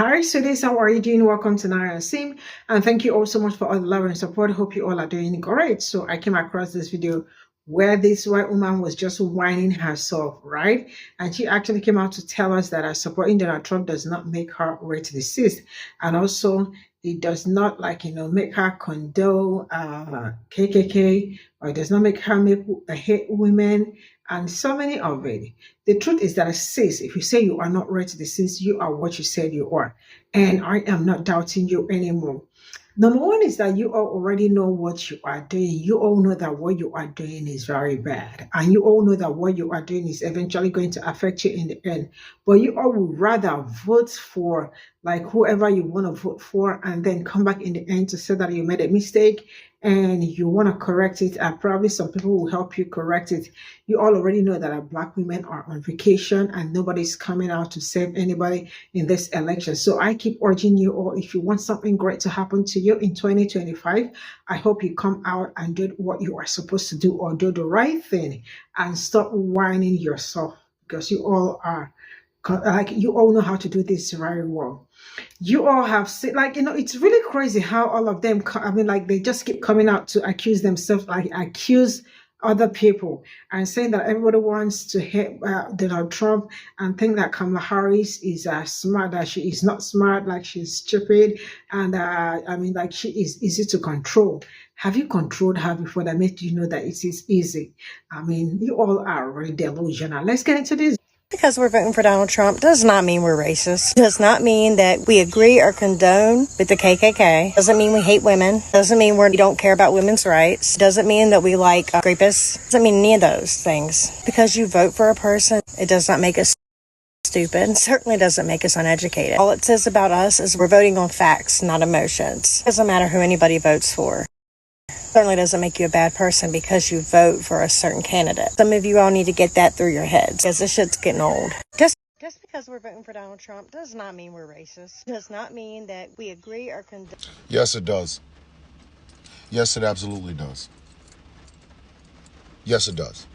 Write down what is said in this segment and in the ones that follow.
Hi, students. How are you doing? Welcome to Nara Sim, and thank you all so much for all the love and support. Hope you all are doing great. So I came across this video where this white woman was just whining herself, right? And she actually came out to tell us that supporting Donald Trump does not make her rate deceased, and also it does not make her condone KKK, or it does not make her make hate women, and so many of it. The truth is that, sis, if you say you are not ready to sis, you are what you said you are. And I am not doubting you anymore. Number one is that you all already know what you are doing. You all know that what you are doing is very bad. And you all know that what you are doing is eventually going to affect you in the end. But you all would rather vote for like whoever you want to vote for and then come back in the end to say that you made a mistake and you want to correct it. And probably some people will help you correct it. You all already know that our Black women are on vacation and nobody's coming out to save anybody in this election. So I keep urging you all, if you want something great to happen to you in 2025, I hope you come out and do what you are supposed to do, or do the right thing and stop whining yourself, because you all are like, you all know how to do this very well. You all have seen, like, it's really crazy how all of them, I mean, like, they just keep coming out to accuse themselves, like, accuse other people and saying that everybody wants to hate Donald Trump and think that Kamala Harris is smart, that she is not smart, like she's stupid. And I mean, like, she is easy to control. Have you controlled her before that made you know that it is easy? I mean, you all are very delusional. Let's get into this. Because we're voting for Donald Trump does not mean we're racist. Does not mean that we agree or condone with the KKK. Doesn't mean we hate women. Doesn't mean we don't care about women's rights. Doesn't mean that we like rapists. Doesn't mean any of those things. Because you vote for a person, it does not make us stupid. Certainly doesn't make us uneducated. All it says about us is we're voting on facts, not emotions. It doesn't matter who anybody votes for. Certainly doesn't make you a bad person because you vote for a certain candidate. Some of you all need to get that through your heads, because this shit's getting old. Just because we're voting for Donald Trump does not mean we're racist. Does not mean that we agree or condone. Yes, it does. Yes, it absolutely does. Yes, it does.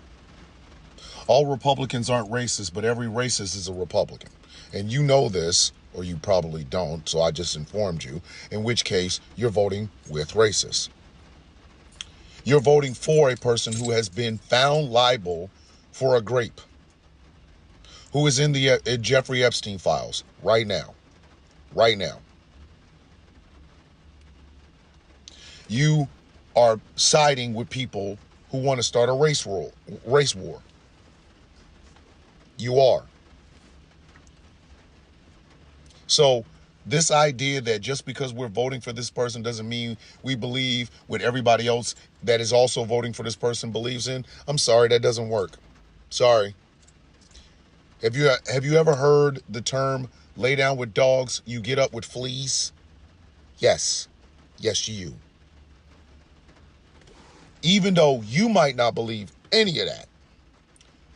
All Republicans aren't racist, but every racist is a Republican. And you know this, or you probably don't, so I just informed you, in which case you're voting with racists. You're voting for a person who has been found liable for a grape, who is in the Jeffrey Epstein files right now. Right now. You are siding with people who want to start a race war. You are. So this idea that just because we're voting for this person doesn't mean we believe what everybody else that is also voting for this person believes in, I'm sorry, that doesn't work. Sorry. Have you ever heard the term lay down with dogs, you get up with fleas? Yes. Yes, you. Even though you might not believe any of that,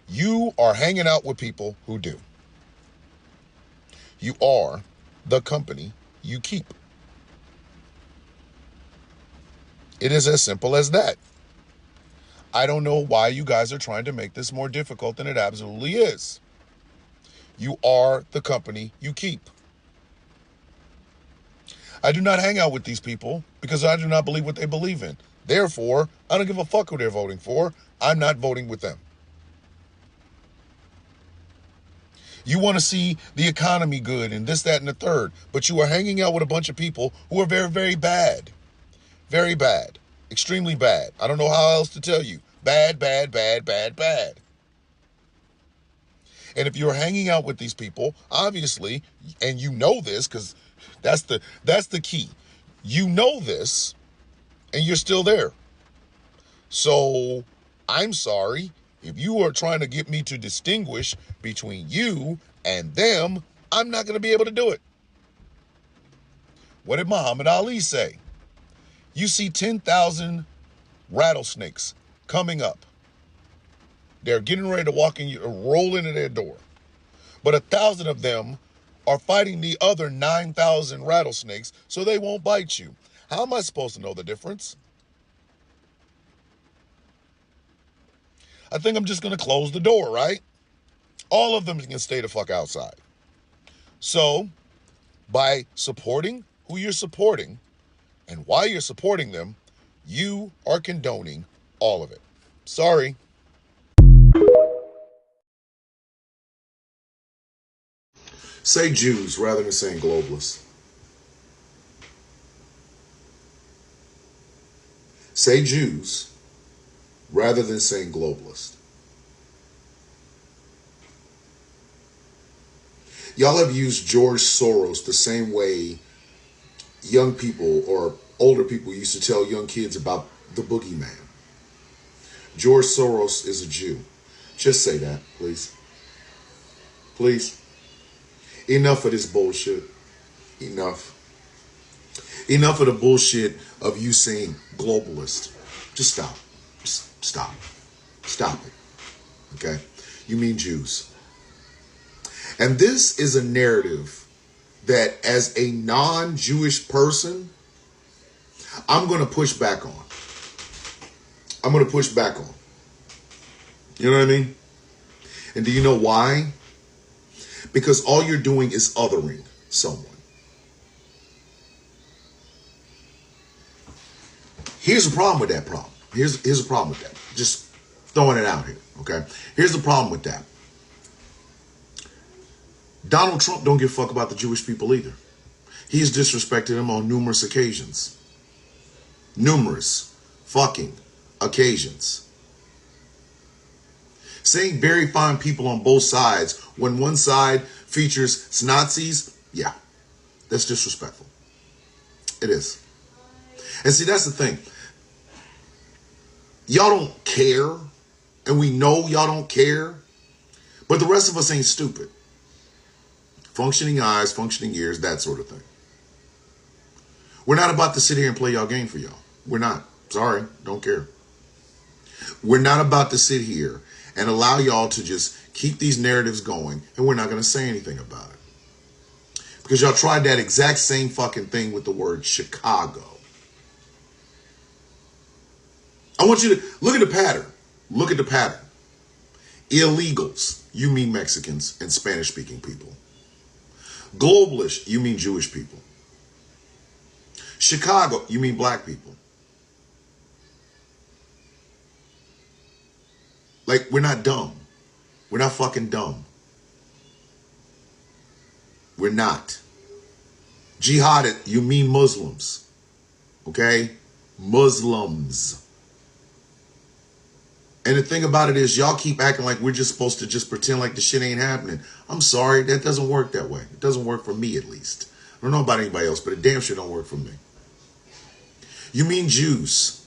you are hanging out with people who do. You are the company you keep. It is as simple as that. I don't know why you guys are trying to make this more difficult than it absolutely is. You are the company you keep. I do not hang out with these people because I do not believe what they believe in. Therefore, I don't give a fuck who they're voting for. I'm not voting with them. You want to see the economy good and this, that, and the third, but you are hanging out with a bunch of people who are very, very bad. Very bad. Extremely bad. I don't know how else to tell you. Bad, bad, bad, bad, bad. And if you're hanging out with these people, obviously, and you know this, because that's the key. You know this, and you're still there. So I'm sorry. If you are trying to get me to distinguish between you and them, I'm not going to be able to do it. What did Muhammad Ali say? You see 10,000 rattlesnakes coming up. They're getting ready to roll into their door. But 1,000 of them are fighting the other 9,000 rattlesnakes so they won't bite you. How am I supposed to know the difference? I think I'm just going to close the door, right? All of them can stay the fuck outside. So by supporting who you're supporting, and while you're supporting them, you are condoning all of it. Sorry. Say Jews rather than saying globalists. Say Jews rather than saying globalist. Y'all have used George Soros the same way young people or older people used to tell young kids about the boogeyman. George Soros is a Jew. Just say that, please. Please. Enough of this bullshit. Enough. Enough of the bullshit of you saying globalist. Just stop. Just stop. Stop it. Okay? You mean Jews. And this is a narrative that as a non-Jewish person, I'm going to push back on. I'm going to push back on. You know what I mean? And do you know why? Because all you're doing is othering someone. Here's the problem with that problem. Here's the problem with that. Just throwing it out here, okay? Here's the problem with that. Donald Trump don't give a fuck about the Jewish people either. He's disrespected them on numerous occasions. Numerous fucking occasions. Saying very fine people on both sides when one side features Nazis, yeah, that's disrespectful. It is. And see, that's the thing. Y'all don't care, and we know y'all don't care, but the rest of us ain't stupid. Functioning eyes, functioning ears, that sort of thing. We're not about to sit here and play y'all game for y'all. We're not. Sorry, don't care. We're not about to sit here and allow y'all to just keep these narratives going, and we're not going to say anything about it. Because y'all tried that exact same fucking thing with the word Chicago. I want you to look at the pattern. Look at the pattern. Illegals, you mean Mexicans and Spanish-speaking people. Globalists, you mean Jewish people. Chicago, you mean black people. Like, we're not dumb. We're not fucking dumb. We're not. Jihad, you mean Muslims. Okay? Muslims. And the thing about it is, y'all keep acting like we're just supposed to just pretend like the shit ain't happening. I'm sorry, that doesn't work that way. It doesn't work for me, at least. I don't know about anybody else, but it damn sure don't work for me. You mean Jews.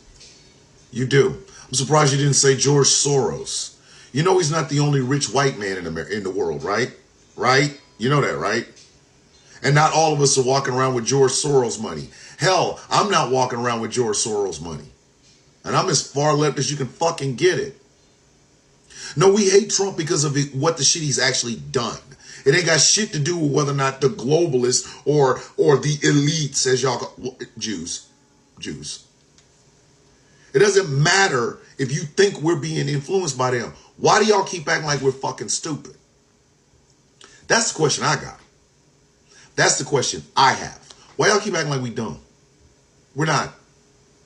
You do. I'm surprised you didn't say George Soros. You know he's not the only rich white man in the world, right? Right? You know that, right? And not all of us are walking around with George Soros money. Hell, I'm not walking around with George Soros money. And I'm as far left as you can fucking get it. No, we hate Trump because of what the shit he's actually done. It ain't got shit to do with whether or not the globalists or the elites, as y'all call Jews. It doesn't matter if you think we're being influenced by them. Why do y'all keep acting like we're fucking stupid? That's the question I got. That's the question I have. Why y'all keep acting like we dumb? We're not.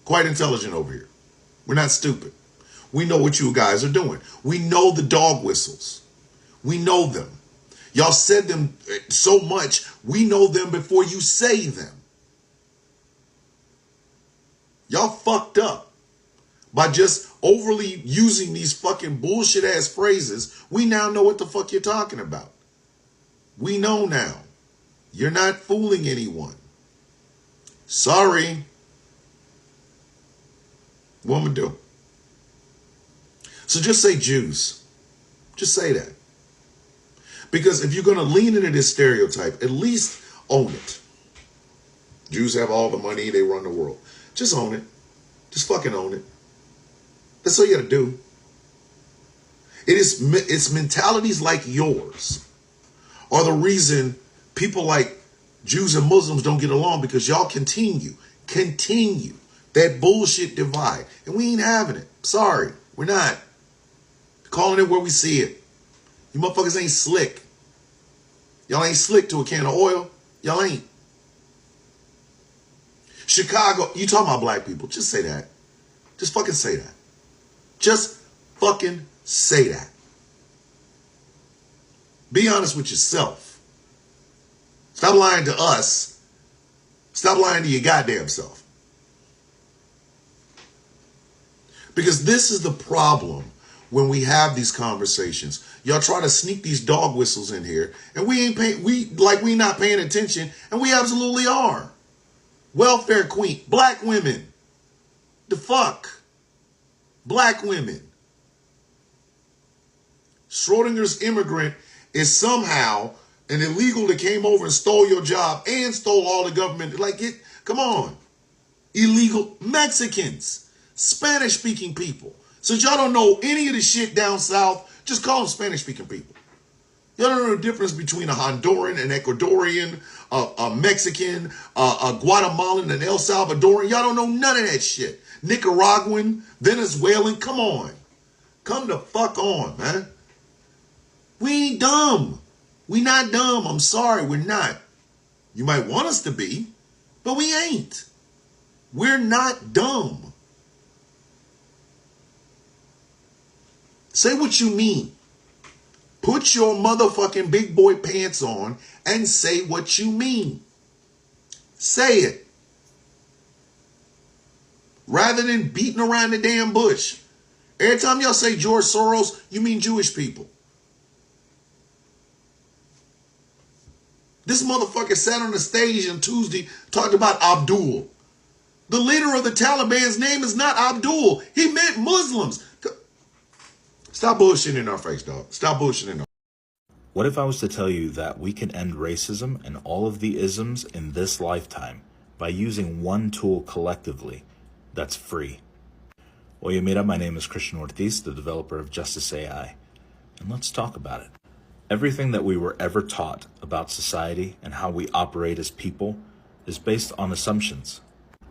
Quite intelligent over here. We're not stupid. We know what you guys are doing. We know the dog whistles. We know them. Y'all said them so much, we know them before you say them. Y'all fucked up by just overly using these fucking bullshit ass phrases. We now know what the fuck you're talking about. We know now. You're not fooling anyone. Sorry. What am I do? So just say Jews. Just say that. Because if you're going to lean into this stereotype, at least own it. Jews have all the money, they run the world. Just own it. Just fucking own it. That's all you got to do. It's mentalities like yours are the reason people like Jews and Muslims don't get along, because y'all continue that bullshit divide. And we ain't having it. Sorry, we're not. Calling it where we see it. You motherfuckers ain't slick. Y'all ain't slick to a can of oil. Y'all ain't. Chicago, you talking about black people. Just say that. Just fucking say that. Just fucking say that. Be honest with yourself. Stop lying to us. Stop lying to your goddamn self. Because this is the problem when we have these conversations. Y'all try to sneak these dog whistles in here, and we not paying attention, and we absolutely are. Welfare queen, black women. The fuck? Black women. Schrodinger's immigrant is somehow an illegal that came over and stole your job and stole all the government. Come on. Illegal Mexicans, Spanish-speaking people. Since y'all don't know any of the shit down south, just call them Spanish-speaking people. Y'all don't know the difference between a Honduran, an Ecuadorian, a Mexican, a Guatemalan, an El Salvadoran. Y'all don't know none of that shit. Nicaraguan, Venezuelan, come on. Come the fuck on, man. We ain't dumb. We not dumb. I'm sorry, we're not. You might want us to be, but we ain't. We're not dumb. Say what you mean. Put your motherfucking big boy pants on and say what you mean. Say it. Rather than beating around the damn bush. Every time y'all say George Soros, you mean Jewish people. This motherfucker sat on the stage on Tuesday, talked about Abdul. The leader of the Taliban's name is not Abdul. He meant Muslims. Stop bullshitting in our face, dog. Stop bullshitting in our. What if I was to tell you that we can end racism and all of the isms in this lifetime by using one tool collectively that's free? Oye, mira, my name is Christian Ortiz, the developer of Justice AI, and let's talk about it. Everything that we were ever taught about society and how we operate as people is based on assumptions.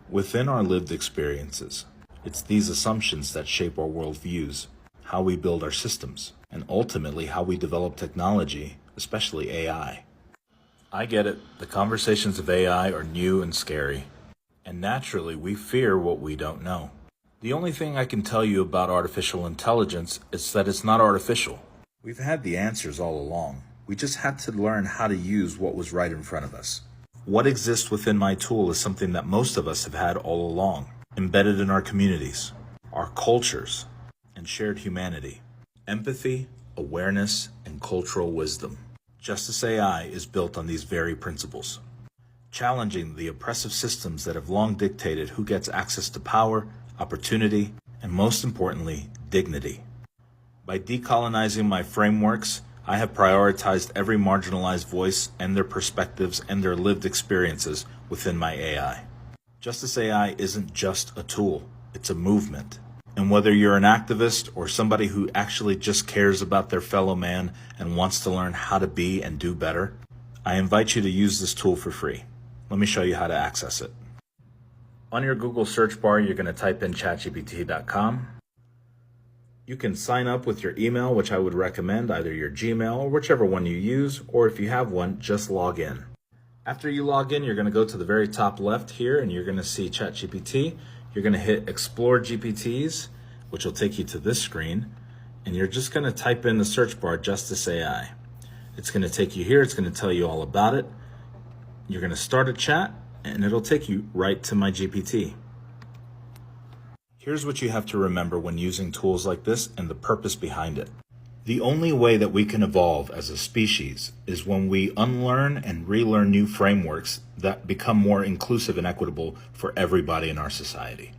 Within our lived experiences, it's these assumptions that shape our worldviews, how we build our systems, and ultimately how we develop technology, especially AI. I get it. The conversations of AI are new and scary. And naturally, we fear what we don't know. The only thing I can tell you about artificial intelligence is that it's not artificial. We've had the answers all along. We just had to learn how to use what was right in front of us. What exists within my tool is something that most of us have had all along, embedded in our communities, our cultures, and shared humanity. Empathy, awareness, and cultural wisdom. Justice AI is built on these very principles, challenging the oppressive systems that have long dictated who gets access to power, opportunity, and most importantly, dignity. By decolonizing my frameworks, I have prioritized every marginalized voice and their perspectives and their lived experiences within my AI. Justice AI isn't just a tool, it's a movement. And whether you're an activist or somebody who actually just cares about their fellow man and wants to learn how to be and do better, I invite you to use this tool for free. Let me show you how to access it. On your Google search bar, you're going to type in chatgpt.com. You can sign up with your email, which I would recommend, either your Gmail or whichever one you use, or if you have one, just log in. After you log in, you're going to go to the very top left here and you're going to see ChatGPT. You're going to hit Explore GPTs, which will take you to this screen, and you're just going to type in the search bar Justice AI. It's going to take you here. It's going to tell you all about it. You're going to start a chat, and it'll take you right to my GPT. Here's what you have to remember when using tools like this and the purpose behind it. The only way that we can evolve as a species is when we unlearn and relearn new frameworks that become more inclusive and equitable for everybody in our society.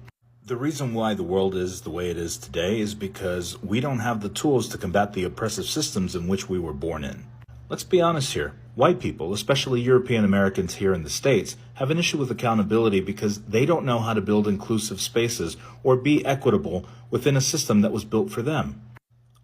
The reason why the world is the way it is today is because we don't have the tools to combat the oppressive systems in which we were born in. Let's be honest here. White people, especially European Americans here in the States, have an issue with accountability because they don't know how to build inclusive spaces or be equitable within a system that was built for them.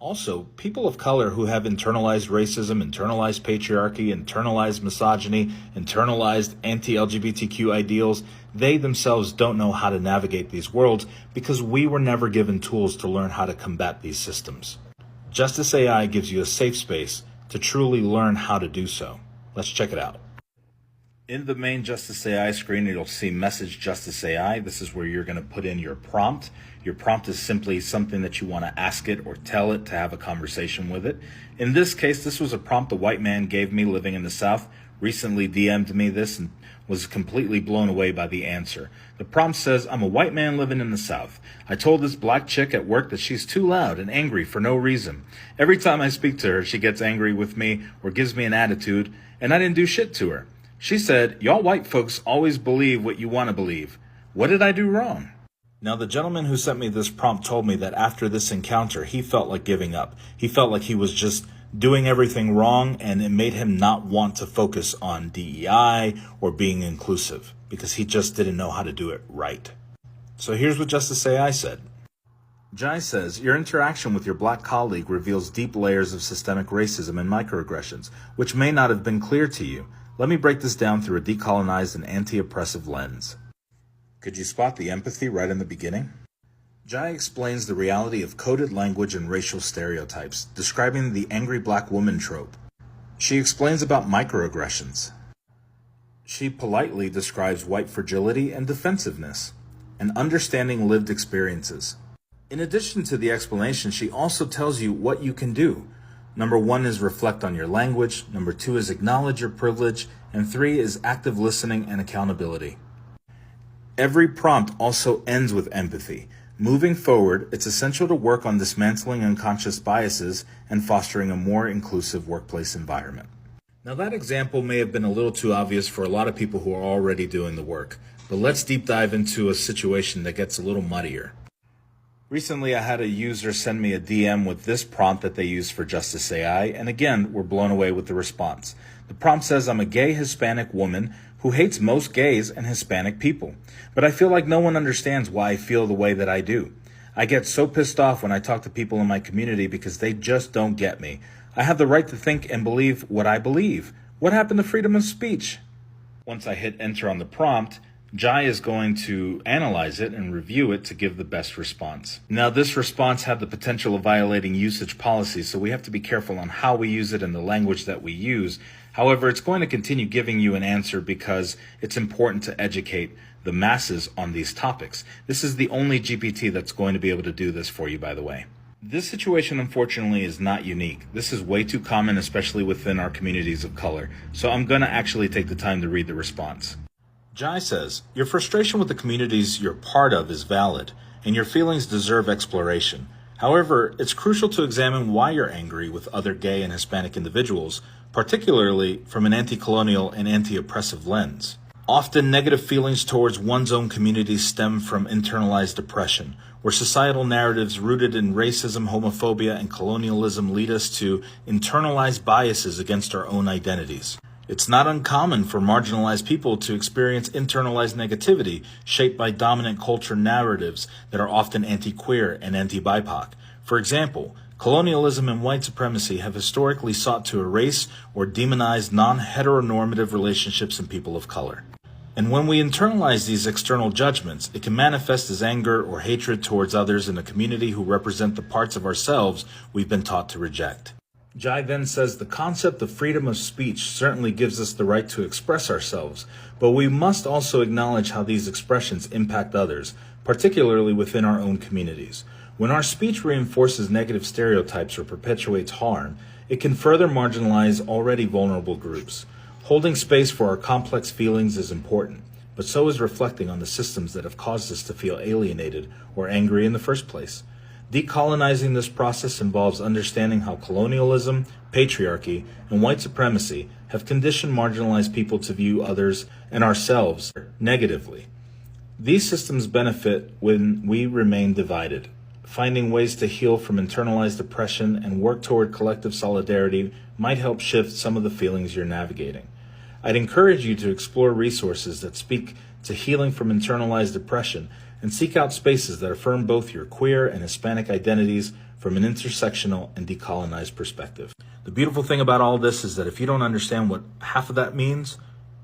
Also, people of color who have internalized racism, internalized patriarchy, internalized misogyny, internalized anti-LGBTQ ideals, they themselves don't know how to navigate these worlds because we were never given tools to learn how to combat these systems. Justice AI gives you a safe space to truly learn how to do so. Let's check it out. In the main Justice AI screen, you'll see Message Justice AI. This is where you're going to put in your prompt. Your prompt is simply something that you want to ask it or tell it to have a conversation with it. In this case, this was a prompt a white man gave me living in the South. Recently DM'd me this and was completely blown away by the answer. The prompt says, I'm a white man living in the South. I told this black chick at work that she's too loud and angry for no reason. Every time I speak to her, she gets angry with me or gives me an attitude, and I didn't do shit to her. She said, y'all white folks always believe what you want to believe. What did I do wrong? Now, the gentleman who sent me this prompt told me that after this encounter, he felt like giving up. He felt like he was just doing everything wrong, and it made him not want to focus on DEI or being inclusive because he just didn't know how to do it right. So here's what Justice AI said. Jai says, your interaction with your black colleague reveals deep layers of systemic racism and microaggressions, which may not have been clear to you. Let me break this down through a decolonized and anti-oppressive lens. Could you spot the empathy right in the beginning? Jai explains the reality of coded language and racial stereotypes, describing the angry black woman trope. She explains about microaggressions. She politely describes white fragility and defensiveness, and understanding lived experiences. In addition to the explanation, she also tells you what you can do. Number 1 is reflect on your language. Number 2 is acknowledge your privilege. And 3 is active listening and accountability. Every prompt also ends with empathy. Moving forward, it's essential to work on dismantling unconscious biases and fostering a more inclusive workplace environment. Now, that example may have been a little too obvious for a lot of people who are already doing the work, but let's deep dive into a situation that gets a little muddier. Recently, I had a user send me a DM with this prompt that they use for Justice AI, and again, we're blown away with the response. The prompt says, I'm a gay Hispanic woman who hates most gays and Hispanic people, but I feel like no one understands why I feel the way that I do. I get so pissed off when I talk to people in my community because they just don't get me. I have the right to think and believe what I believe. What happened to freedom of speech? Once I hit enter on the prompt, Jai is going to analyze it and review it to give the best response. Now, this response had the potential of violating usage policies, so we have to be careful on how we use it and the language that we use. However, it's going to continue giving you an answer because it's important to educate the masses on these topics. This is the only GPT that's going to be able to do this for you, by the way. This situation, unfortunately, is not unique. This is way too common, especially within our communities of color. So I'm going to actually take the time to read the response. Jai says, your frustration with the communities you're part of is valid, and your feelings deserve exploration. However, it's crucial to examine why you're angry with other gay and Hispanic individuals, particularly from an anti-colonial and anti-oppressive lens. Often, negative feelings towards one's own community stem from internalized oppression, where societal narratives rooted in racism, homophobia, and colonialism lead us to internalized biases against our own identities. It's not uncommon for marginalized people to experience internalized negativity shaped by dominant culture narratives that are often anti-queer and anti-BIPOC. For example, colonialism and white supremacy have historically sought to erase or demonize non-heteronormative relationships in people of color. And when we internalize these external judgments, it can manifest as anger or hatred towards others in a community who represent the parts of ourselves we've been taught to reject. Jai then says the concept of freedom of speech certainly gives us the right to express ourselves, but we must also acknowledge how these expressions impact others, particularly within our own communities. When our speech reinforces negative stereotypes or perpetuates harm, it can further marginalize already vulnerable groups. Holding space for our complex feelings is important, but so is reflecting on the systems that have caused us to feel alienated or angry in the first place. Decolonizing this process involves understanding how colonialism, patriarchy, and white supremacy have conditioned marginalized people to view others and ourselves negatively. These systems benefit when we remain divided. Finding ways to heal from internalized oppression and work toward collective solidarity might help shift some of the feelings you're navigating. I'd encourage you to explore resources that speak to healing from internalized oppression and seek out spaces that affirm both your queer and Hispanic identities from an intersectional and decolonized perspective. The beautiful thing about all this is that if you don't understand what half of that means,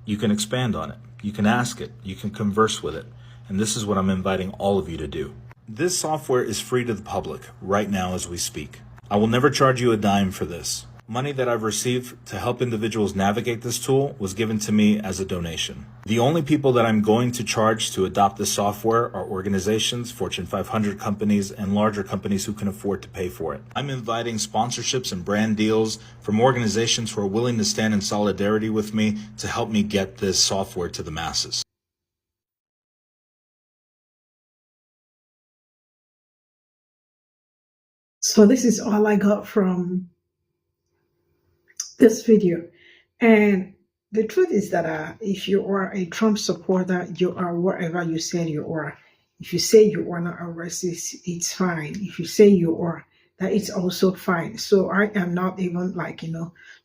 you can expand on it. You can ask it. You can converse with it. And this is what I'm inviting all of you to do. This software is free to the public right now as we speak. I will never charge you a dime for this. Money that I've received to help individuals navigate this tool was given to me as a donation. The only people that I'm going to charge to adopt this software are organizations, Fortune 500 companies, and larger companies who can afford to pay for it. I'm inviting sponsorships and brand deals from organizations who are willing to stand in solidarity with me to help me get this software to the masses. So this is all I got from this video. And the truth is that if you are a Trump supporter, you are whatever you said you are. If you say you are not a racist, it's fine. If you say you are, that it's also fine. So I am not even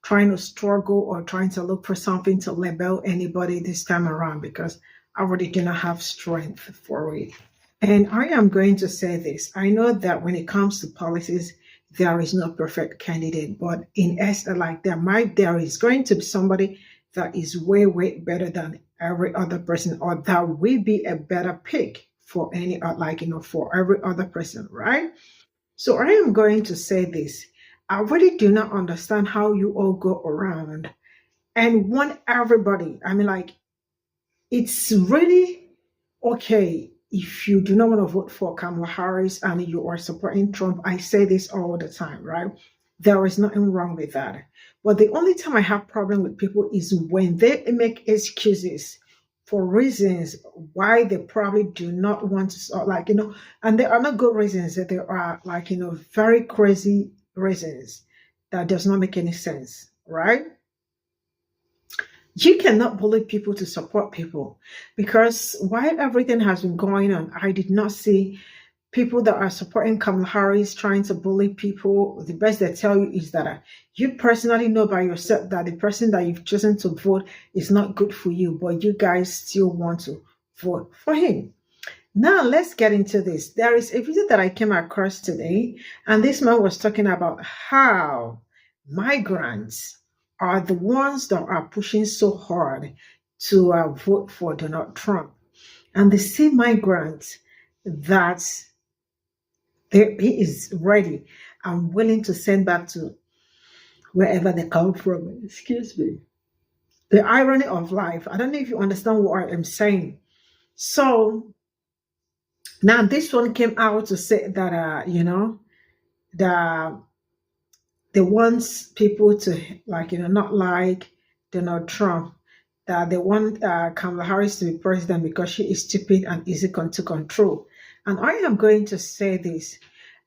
trying to struggle or trying to look for something to label anybody this time around, because I already do not have strength for it. And I am going to say this. I know that when it comes to policies, there is no perfect candidate, but in essence, there is going to be somebody that is way, way better than every other person, or that will be a better pick for for every other person, right? So I am going to say this. I really do not understand how you all go around and want everybody. It's really okay if you do not want to vote for Kamala Harris and you are supporting Trump. I say this all the time, right? There is nothing wrong with that. But the only time I have problem with people is when they make excuses for reasons why they probably do not want to, and there are not good reasons. That there are very crazy reasons that does not make any sense, right? You cannot bully people to support people, because while everything has been going on, I did not see people that are supporting Kamala Harris trying to bully people. The best they tell you is that you personally know by yourself that the person that you've chosen to vote is not good for you, but you guys still want to vote for him. Now, let's get into this. There is a video that I came across today, and this man was talking about how migrants are the ones that are pushing so hard to vote for Donald Trump. And the same migrants that he is ready and willing to send back to wherever they come from. Excuse me. The irony of life. I don't know if you understand what I am saying. So now this one came out to say that, the they want people to not like Donald Trump, that they want Kamala Harris to be president because she is stupid and easy to control. And I am going to say this.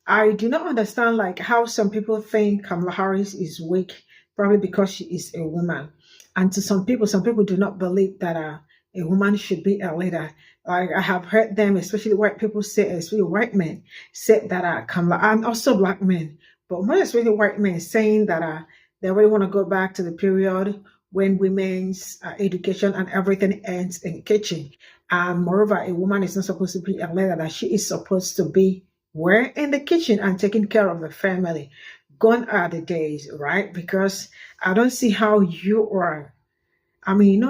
I do not understand how some people think Kamala Harris is weak, probably because she is a woman. And to some people do not believe that a woman should be a leader. I have heard them, especially white people say, especially white men, say that Kamala, and also black men, but more especially white men, saying that they really want to go back to the period when women's education and everything ends in the kitchen. And moreover, a woman is not supposed to be a leader, that she is supposed to be where? In the kitchen and taking care of the family. Gone are the days, right? Because I don't see how you are.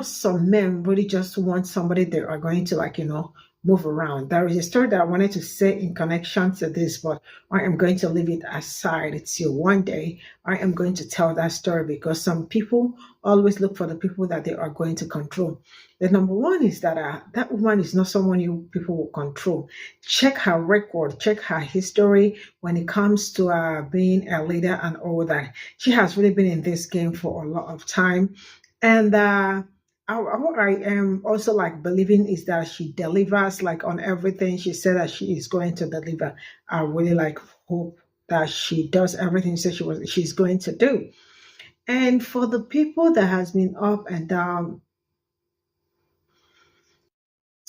Some men really just want somebody they are going to move around. There is a story that I wanted to say in connection to this, but I am going to leave it aside till one day I am going to tell that story, because some people always look for the people that they are going to control. The number one is that that woman is not someone you people will control. Check her record, check her history when it comes to being a leader and all that. She has really been in this game for a lot of time. And what I am also believing is that she delivers on everything she said that she is going to deliver. I really hope that she does everything she's going to do. And for the people that has been up and down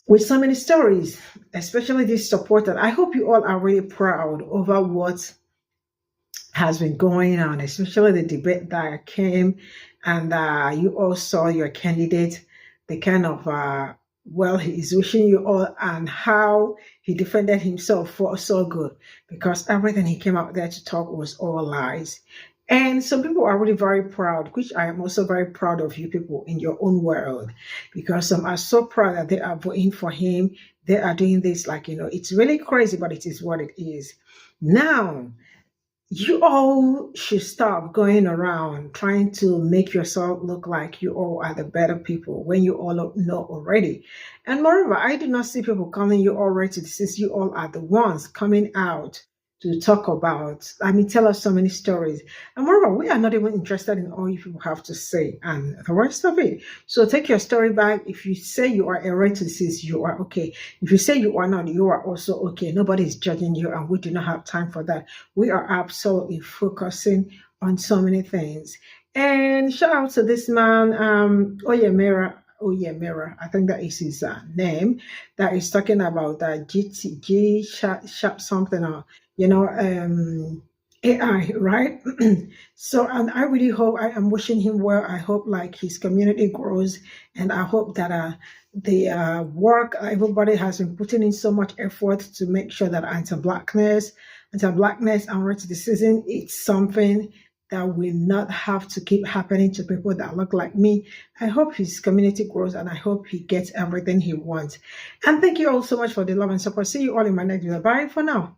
with so many stories, especially this supporter, I hope you all are really proud over what has been going on, especially the debate that came, and you all saw your candidate, the kind of he is wishing you all, and how he defended himself for so good, because everything he came out there to talk was all lies. And some people are really very proud, which I am also very proud of you people in your own world, because some are so proud that they are voting for him. They are doing this it's really crazy, but it is what it is. Now, you all should stop going around trying to make yourself look like you all are the better people when you all know already. And moreover, I do not see people calling you all racist since you all are the ones coming out to talk about, I mean, tell us so many stories. And moreover, we are not even interested in all you people have to say and the rest of it. So take your story back. If you say you are a racist, you are okay. If you say you are not, you are also okay. Nobody is judging you, and we do not have time for that. We are absolutely focusing on so many things. And shout out to this man, Oyemera, I think that is his name, that is talking about that GTG sharp something, or you know, AI, right? So, and I really hope, I am wishing him well. I hope like his community grows, and I hope that the work everybody has been putting in so much effort to make sure that anti-blackness and racism, it's something that will not have to keep happening to people that look like me. I hope his community grows, and I hope he gets everything he wants. And thank you all so much for the love and support. See you all in my next video. Bye for now.